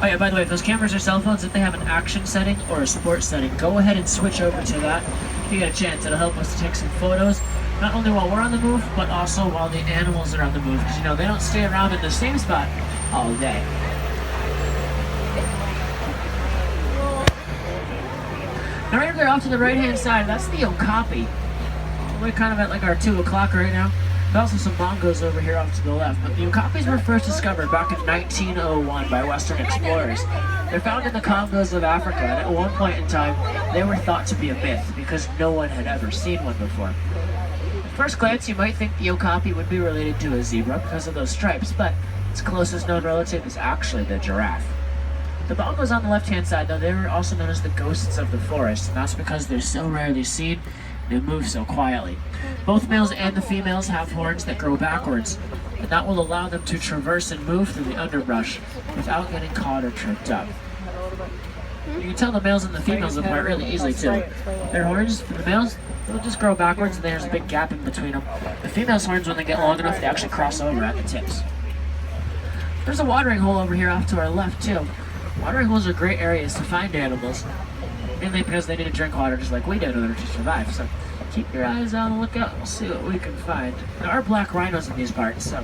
Oh yeah, by the way, if those cameras are cell phones, if they have an action setting or a sports setting, go ahead and switch over to that. If you get a chance, it'll help us to take some photos, not only while we're on the move, but also while the animals are on the move, because you know, they don't stay around in the same spot all day. Now right there off to the right-hand side, that's the Okapi. We're kind of at like our 2 o'clock right now. There's also some bongos over here off to the left, but the Okapis were first discovered back in 1901 by Western explorers. They're found in the Congos of Africa, and at one point in time, they were thought to be a myth because no one had ever seen one before. At first glance, you might think the Okapi would be related to a zebra because of those stripes, but its closest known relative is actually the giraffe. The bongos on the left-hand side, though, they were also known as the ghosts of the forest, and that's because they're so rarely seen. They move so quietly. Both males and the females have horns that grow backwards, and that will allow them to traverse and move through the underbrush without getting caught or tripped up. You can tell the males and the females apart really easily too. Their horns, for the males, they'll just grow backwards and there's a big gap in between them. The females' horns, when they get long enough, they actually cross over at the tips. There's a watering hole over here off to our left too. Watering holes are great areas to find animals, mainly because they need to drink water just like we do in order to survive. So keep your eyes on the lookout. We'll see what we can find. There are black rhinos in these parts, so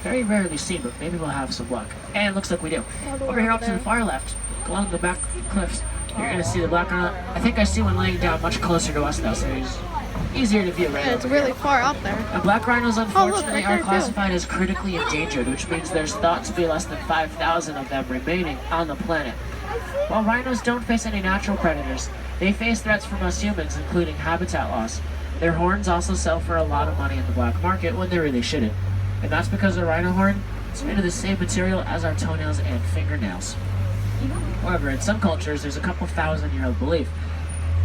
very rarely seen, but maybe we'll have some luck. And it looks like we do. Over here off to the far left, along the back cliffs, you're going to see the black rhino. I think I see one laying down much closer to us now, so he's easier to view right now. Yeah, it's really far out there. The black rhinos, unfortunately, right there, are too. classified as critically endangered, which means there's thought to be less than 5,000 of them remaining on the planet. While rhinos don't face any natural predators, they face threats from us humans, including habitat loss. Their horns also sell for a lot of money in the black market when they really shouldn't. And that's because the rhino horn is made of the same material as our toenails and fingernails. However, in some cultures, there's a couple thousand-year-old belief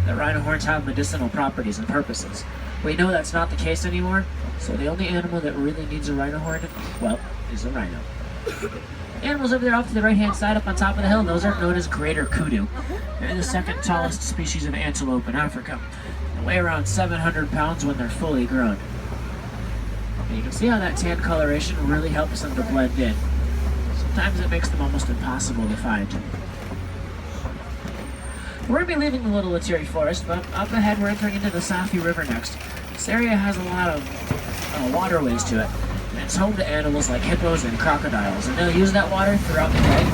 that rhino horns have medicinal properties and purposes. We know that's not the case anymore, so the only animal that really needs a rhino horn, well, is a rhino. Animals over there off to the right-hand side up on top of the hill, those are known as greater kudu. They're the second tallest species of antelope in Africa. They weigh around 700 pounds when they're fully grown. And you can see how that tan coloration really helps them to blend in. Sometimes it makes them almost impossible to find. We're going to be leaving the Little Letiri Forest, but up ahead we're entering into the Safi River next. This area has a lot of waterways to it, and it's home to animals like hippos and crocodiles, and they'll use that water throughout the day.